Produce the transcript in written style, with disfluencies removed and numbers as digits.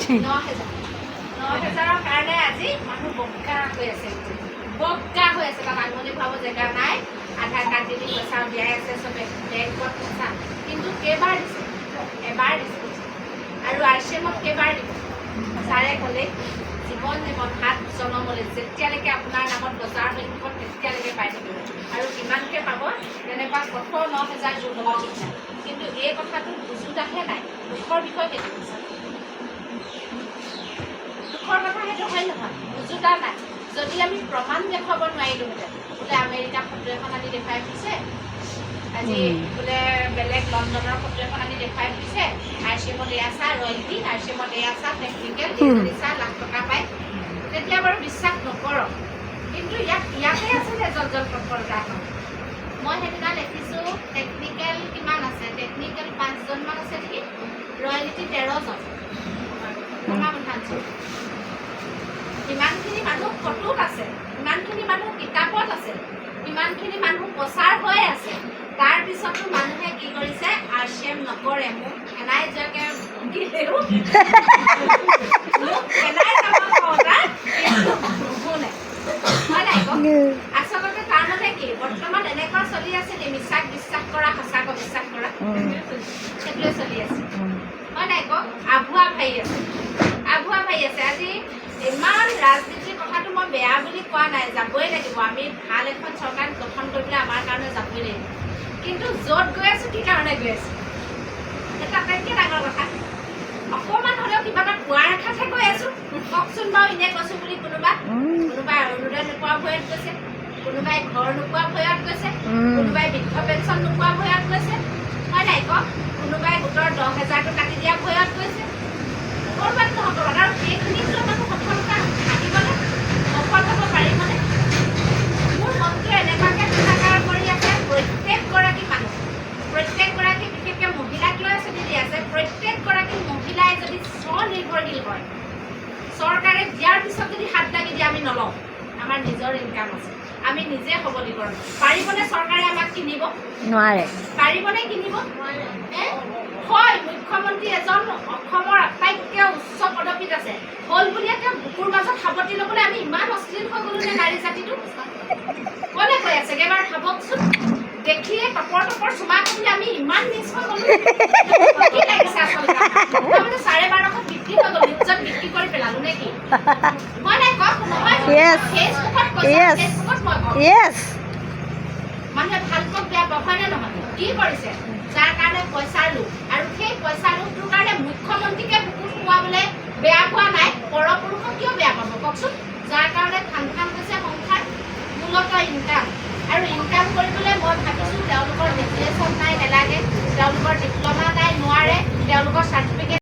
9,000ৰ কাৰণে আজি মানুহ বগা হৈ আছে, বগা হৈ আছে। তাত আঙুলি ভৰাব জেগা নাই, আধাৰ কাৰ্ড দি পইচা উলিয়াই আছে চবে, বেংকত পইচা। কিন্তু কেইবাৰ দিছে? এবাৰ দিছে। আৰু RCMত কেইবাৰ দিব? ছাৰে ক'লে জীৱন হাত জনমলৈ যেতিয়ালৈকে আপোনাৰ নামত বজাৰ হৈ থাকিব তেতিয়ালৈকে পাই থাকিব। আৰু কিমানকৈ পাব তেনেকুৱা কঠোৰ 9,000 যোগ হ'ব ঠিক নাই। কিন্তু এই কথাটো বুজোতাহে নাই, দুখৰ বিষয় সেইটো হৈছে। দুখৰ কথা সেইটো হয় নহয়, বুজোতা নাই। যদি আমি প্ৰমাণ দেখুৱাব নোৱাৰিলোহেঁতেন, বোলে আমেৰিকাৰ ফটো এখন আনি দেখুৱাই ফুৰিছে, আজি বোলে বেলেগ লণ্ডনৰ ফটো এখন আনি দেখুৱাই ফুৰিছে, RCMত এয়া চা ৰয়েলটি, RCMত এয়া চা টেকনিকেল, এইজনী চা লাখ টকা পায়, তেতিয়া বাৰু বিশ্বাস নকৰক। কিন্তু ইয়াতে আছে যে জল তৎপৰতাখন। মই সেইদিনা দেখিছোঁ টেকনিকেল কিমান আছে, টেকনিকেল 5জনমান আছে নেকি, ৰয়েলিটি 13জন। ইমানখিনি মানুহ ফটোত আছে, ইমানখিনি মানুহ কিতাপত আছে, ইমানখিনি মানুহ প্ৰচাৰ হৈ আছে। তাৰপিছতো মানুহে কি কৰিছে? RCM নকৰে। মোক এনাই যোৱাকে ভুগিলেও এনাই যাব কওঁতা কিন্তু নুশুনে। হয় নাই কওক? আচলতে তাৰ মানে কি বৰ্তমান এনেকুৱা চলি আছে নি? মিছাক বিশ্বাস কৰা, সঁচাক বিশ্বাস কৰা, সেইটোৱে চলি আছে। হয় নাই কওক? আভুৱা ভাই আছে, আভুৱা ভাই আছে। আজি ইমান ৰাজনীতিৰ কথাটো মই বেয়া বুলি কোৱা নাই, যাবই লাগিব। আমি ভাল এখন চৰকাৰ গঠন কৰিবলৈ আমাৰ কাৰণে যাবই লাগিব। কিন্তু য'ত গৈ আছোঁ কি কাৰণে গৈ আছোঁ, সেইটো আটাইতকৈ ডাঙৰ কথা। অকণমান হ'লেও কিবা এটা পোৱাৰ আশাতহে গৈ আছোঁ। কওকচোন বাৰু, এনেই কৈছোঁ বুলি কোনোবাই অৰুণোদয় নোপোৱা ভয়ত গৈছে, কোনোবাই ঘৰ নোপোৱা ভয়ত গৈছে, কোনোবাই বৃদ্ধ পেঞ্চন নোপোৱা ভয়ত গৈছে। হয় নাই কওক? কোনোবাই গোটৰ 10,000টো কাটি দিয়া ভয়ত গৈছে। ক'ৰবাত নহ'ব। আৰু সেইখিনিক লৈ মানুহ সফলতা আহিবনে? সফল হ'ব পাৰিবনে? মোৰ মনটোৱে এনেকুৱাকৈ হাহাকাৰ কৰি আছে। প্ৰত্যেকগৰাকী মানুহ, প্ৰত্যেকগৰাকী বিশেষকৈ মহিলাক লৈ চলি দি আছে। প্ৰত্যেকগৰাকী মহিলাই যদি স্বনিৰ্ভৰশীল হয়, চৰকাৰে দিয়াৰ পিছত যদি হাত লাগি দিয়ে আমি নলওঁ। আমাৰ নিজৰ ইনকাম আছে, আমি নিজে সবলীকৰণ। পাৰিবনে চৰকাৰে আমাক কিনিব? নোৱাৰে। পাৰিবনে কিনিব? হয়, মুখ্যমন্ত্ৰী এজন অসমৰ আটাইতকৈ উচ্চ পদবীত আছে, হ'ল বুলিয়ে তেওঁ বুকুৰ মাজত সাৱটি ল'বলৈ আমি ইমান অশ্লীল হৈ গ'লো নে? নাৰী জাতিটো ক'লে কৈ আছে এবাৰ ভাবকচোন। দেখিয়ে টপৰ চুমা খাবলৈ আমি ইমান মিছ হৈ গ'লো। কি লাগিছে আচলতে? মানে 1250 বিক্ৰী হৈ গ'ল, ইজ্জত বিক্ৰী কৰি পেলালো নে কি? মই নাই কওক নহয়, ফেচবুকত ফেচবুকত মই কওঁ মানুহে ভাল কওক বেয়া পাওক, হয়নে নহয়? কি কৰিছে? যাৰ কাৰণে পইচাৰ লোভ, আৰু সেই পইচাৰ লোভটোৰ কাৰণে মুখ্যমন্ত্ৰীকে বুকুত সোমাবলৈ বেয়া পোৱা নাই, পৰপুৰুষক কিয় বেয়া পাব কওকচোন? যাৰ কাৰণে খান হৈছে সংসাৰ, মূলতঃ ইনকাম। আৰু ইনকাম কৰিবলৈ মই ভাবিছোঁ তেওঁলোকৰ বিজনেছত